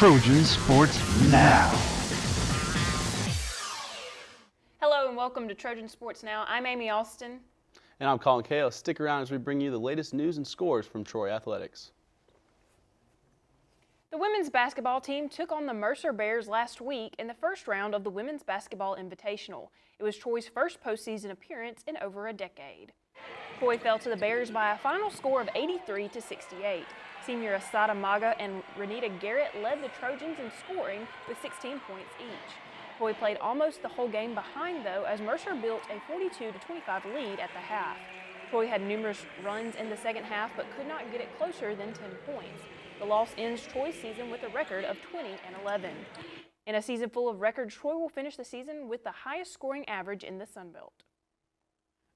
Trojan Sports Now. Hello and welcome to Trojan Sports Now. I'm Amy Austin. And I'm Colin Cahill. Stick around as we bring you the latest news and scores from Troy Athletics. The women's basketball team took on the Mercer Bears last week in the first round of the Women's Basketball Invitational. It was Troy's first postseason appearance in over a decade. Troy fell to the Bears by a final score of 83-68. Senior Asada Maga and Renita Garrett led the Trojans in scoring with 16 points each. Troy played almost the whole game behind, though, as Mercer built a 42-25 lead at the half. Troy had numerous runs in the second half, but could not get it closer than 10 points. The loss ends Troy's season with a record of 20-11. In a season full of records, Troy will finish the season with the highest scoring average in the Sun Belt.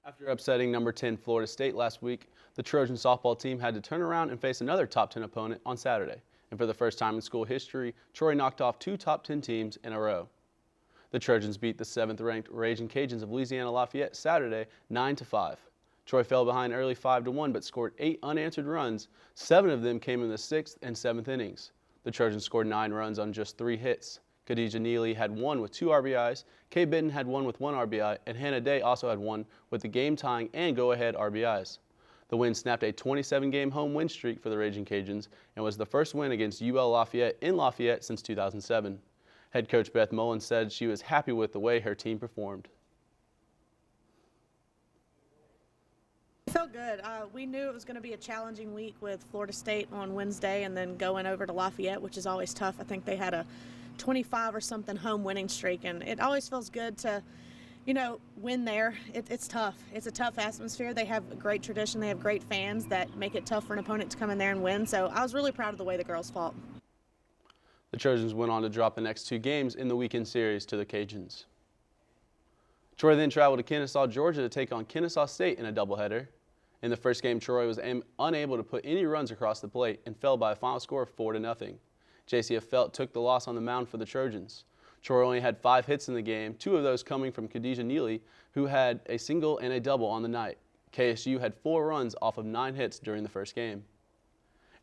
After upsetting number 10 Florida State last week, the Trojan softball team had to turn around and face another top 10 opponent on Saturday. And for the first time in school history, Troy knocked off two top 10 teams in a row. The Trojans beat the 7th-ranked Raging Cajuns of Louisiana Lafayette Saturday 9-5. Troy fell behind early 5-1 but scored 8 unanswered runs. 7 of them came in the 6th and 7th innings. The Trojans scored 9 runs on just 3 hits. Khadijah Neely had 1 with 2 RBIs, Kay Bitten had 1 with 1 RBI, and Hannah Day also had 1 with the game-tying and go-ahead RBIs. The win snapped a 27-game home win streak for the Raging Cajuns and was the first win against UL Lafayette in Lafayette since 2007. Head coach Beth Mullen said she was happy with the way her team performed. It felt good. We knew it was going to be a challenging week with Florida State on Wednesday and then going over to Lafayette, which is always tough. I think they had a 25 or something home winning streak, and it always feels good to, win there. It's tough. It's a tough atmosphere. They have a great tradition. They have great fans that make it tough for an opponent to come in there and win. So I was really proud of the way the girls fought. The Trojans went on to drop the next 2 games in the weekend series to the Cajuns. Troy then traveled to Kennesaw, Georgia to take on Kennesaw State in a doubleheader. In the first game, Troy was unable to put any runs across the plate and fell by a final score of 4-0. JCF Felt took the loss on the mound for the Trojans. Troy only had 5 hits in the game, 2 of those coming from Khadijah Neely, who had a single and a double on the night. KSU had 4 runs off of 9 hits during the first game.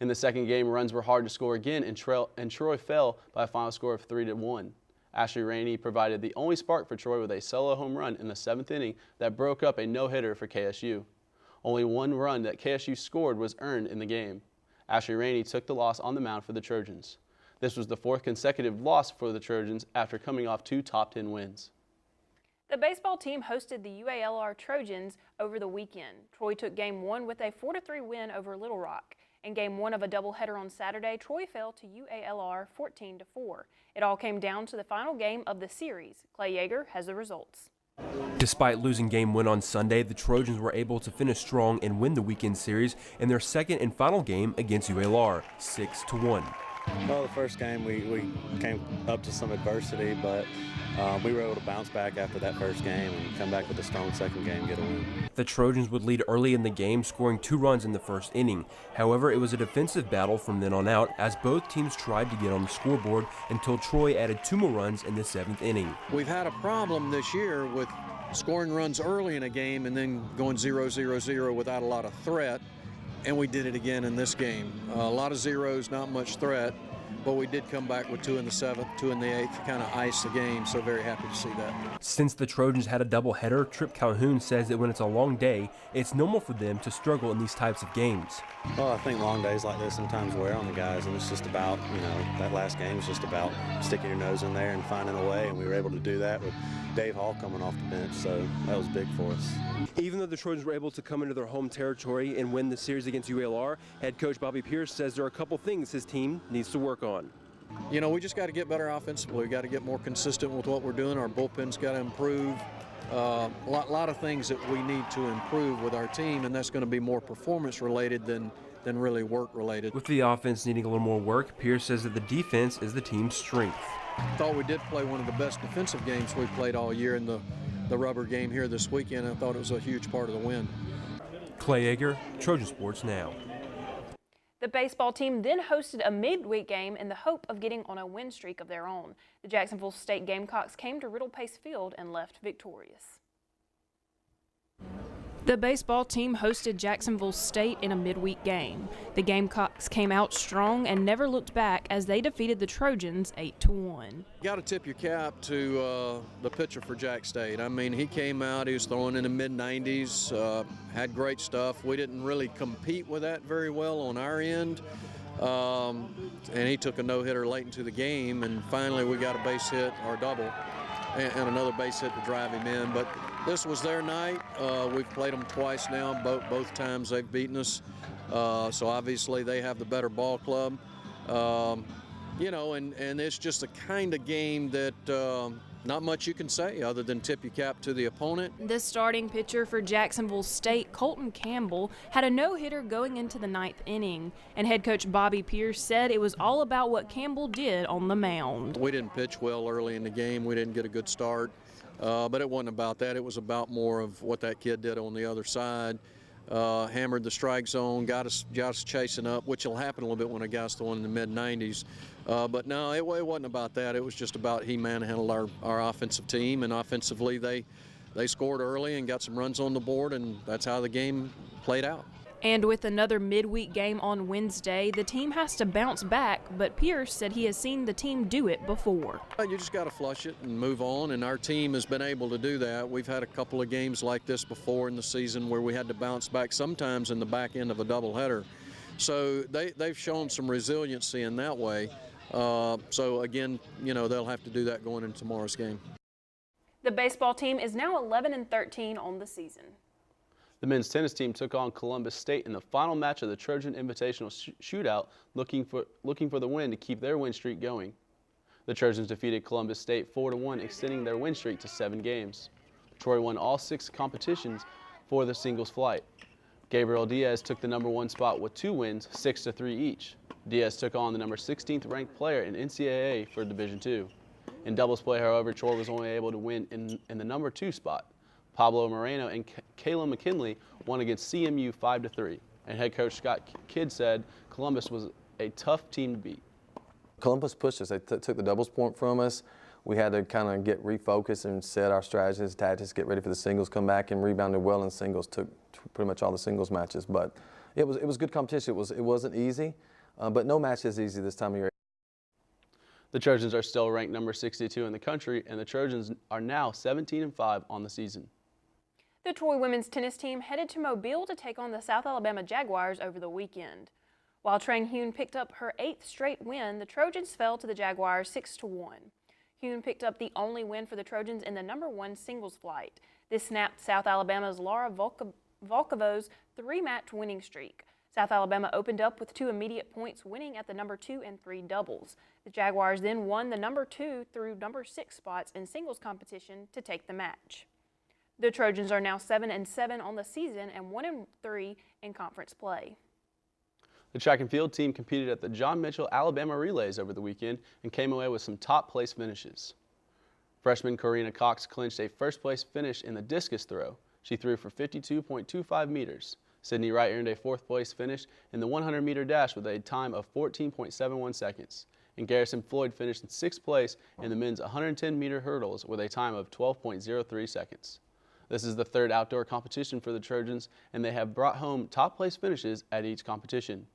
In the second game, runs were hard to score again, and Troy fell by a final score of 3-1. Ashley Rainey provided the only spark for Troy with a solo home run in the 7th inning that broke up a no-hitter for KSU. Only 1 run that KSU scored was earned in the game. Ashley Rainey took the loss on the mound for the Trojans. This was the 4th consecutive loss for the Trojans after coming off 2 top 10 wins. The baseball team hosted the UALR Trojans over the weekend. Troy took Game 1 with a 4-3 win over Little Rock. In Game 1 of a doubleheader on Saturday, Troy fell to UALR 14-4. It all came down to the final game of the series. Clay Yeager has the results. Despite losing Game 1 on Sunday, the Trojans were able to finish strong and win the weekend series in their second and final game against UALR, 6-1. Well, the first game we came up to some adversity, but we were able to bounce back after that first game and come back with a strong second game, get a win. The Trojans would lead early in the game, scoring 2 runs in the first inning. However, it was a defensive battle from then on out as both teams tried to get on the scoreboard until Troy added 2 more runs in the 7th inning. We've had a problem this year with scoring runs early in a game and then going 0-0-0 without a lot of threat. And we did it again in this game. A lot of zeros, not much threat, but we did come back with 2 in the 7th, 2 in the 8th, kind of ice the game, so very happy to see that. Since the Trojans had a doubleheader, Trip Calhoun says that when it's a long day, it's normal for them to struggle in these types of games. Well, I think long days like this sometimes wear on the guys, and it's just about, that last game is just about sticking your nose in there and finding a way, and we were able to do that with Dave Hall coming off the bench, so that was big for us. Even though the Trojans were able to come into their home territory and win the series against UALR, head coach Bobby Pierce says there are a couple things his team needs to work on. We just got to get better offensively. We got to get more consistent with what we're doing. Our bullpen's got to improve. A lot of things that we need to improve with our team, and that's going to be more performance related than really work related. With the offense needing a little more work, Pierce says that the defense is the team's strength. I thought we did play one of the best defensive games we've played all year in the rubber game here this weekend. I thought it was a huge part of the win. Clay Yeager, Trojan Sports Now. The baseball team then hosted a midweek game in the hope of getting on a win streak of their own. The Jacksonville State Gamecocks came to Riddle Pace Field and left victorious. The baseball team hosted Jacksonville State in a midweek game. The Gamecocks came out strong and never looked back as they defeated the Trojans 8-1. Got to tip your cap to the pitcher for Jack State. I mean, he came out, he was throwing in the mid-90s, had great stuff. We didn't really compete with that very well on our end. And he took a no-hitter late into the game, and finally we got a base hit or double and another base hit to drive him in. But this was their night. We've played them twice now. Both times they've beaten us. So obviously they have the better ball club. You know, and it's just a kind of game that not much you can say other than tip your cap to the opponent. The starting pitcher for Jacksonville State, Colton Campbell, had a no-hitter going into the 9th inning, and head coach Bobby Pierce said it was all about what Campbell did on the mound. We didn't pitch well early in the game. We didn't get a good start, but it wasn't about that. It was about more of what that kid did on the other side. Hammered the strike zone, got us chasing up, which will happen a little bit when a guy's throwing in the mid-90s. But no, it wasn't about that. It was just about he manhandled our offensive team, and offensively they scored early and got some runs on the board, and that's how the game played out. And with another midweek game on Wednesday, the team has to bounce back, but Pierce said he has seen the team do it before. You just got to flush it and move on, and our team has been able to do that. We've had a couple of games like this before in the season where we had to bounce back, sometimes in the back end of a doubleheader. So they've shown some resiliency in that way. So again, you know, they'll have to do that going into tomorrow's game. The baseball team is now 11-13 on the season. The men's tennis team took on Columbus State in the final match of the Trojan Invitational Shootout, looking for the win to keep their win streak going. The Trojans defeated Columbus State 4-1, extending their win streak to 7 games. Troy won all 6 competitions for the singles flight. Gabriel Diaz took the #1 spot with 2 wins, 6-3 each. Diaz took on the number 16th ranked player in NCAA for Division II. In doubles play, however, Troy was only able to win in the #2 spot. Pablo Moreno and Kayla McKinley won against CMU 5-3. And head coach Scott Kidd said Columbus was a tough team to beat. Columbus pushed us. They took the doubles point from us. We had to kind of get refocused and set our strategies, tactics, get ready for the singles, come back and rebounded well in singles, took pretty much all the singles matches. But it was good competition. It wasn't easy, but no match is easy this time of year. The Trojans are still ranked number 62 in the country, and the Trojans are now 17-5 on the season. The Troy women's tennis team headed to Mobile to take on the South Alabama Jaguars over the weekend. While Trang Huynh picked up her 8th straight win, the Trojans fell to the Jaguars 6-1. Huynh picked up the only win for the Trojans in the #1 singles flight. This snapped South Alabama's Laura Volkovo's 3-match winning streak. South Alabama opened up with 2 immediate points, winning at the #2 and 3 doubles. The Jaguars then won the #2 through #6 spots in singles competition to take the match. The Trojans are now 7-7 on the season and 1-3 in conference play. The track and field team competed at the John Mitchell Alabama Relays over the weekend and came away with some top place finishes. Freshman Karina Cox clinched a first-place finish in the discus throw. She threw for 52.25 meters. Sydney Wright earned a 4th-place finish in the 100-meter dash with a time of 14.71 seconds. And Garrison Floyd finished in 6th place in the men's 110-meter hurdles with a time of 12.03 seconds. This is the 3rd outdoor competition for the Trojans, and they have brought home top-place finishes at each competition.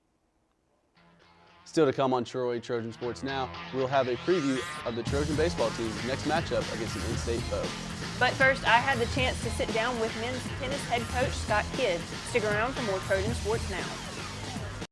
Still to come on Troy Trojan Sports Now, we'll have a preview of the Trojan baseball team's next matchup against an in-state foe. But first, I had the chance to sit down with men's tennis head coach Scott Kidd. Stick around for more Trojan Sports Now.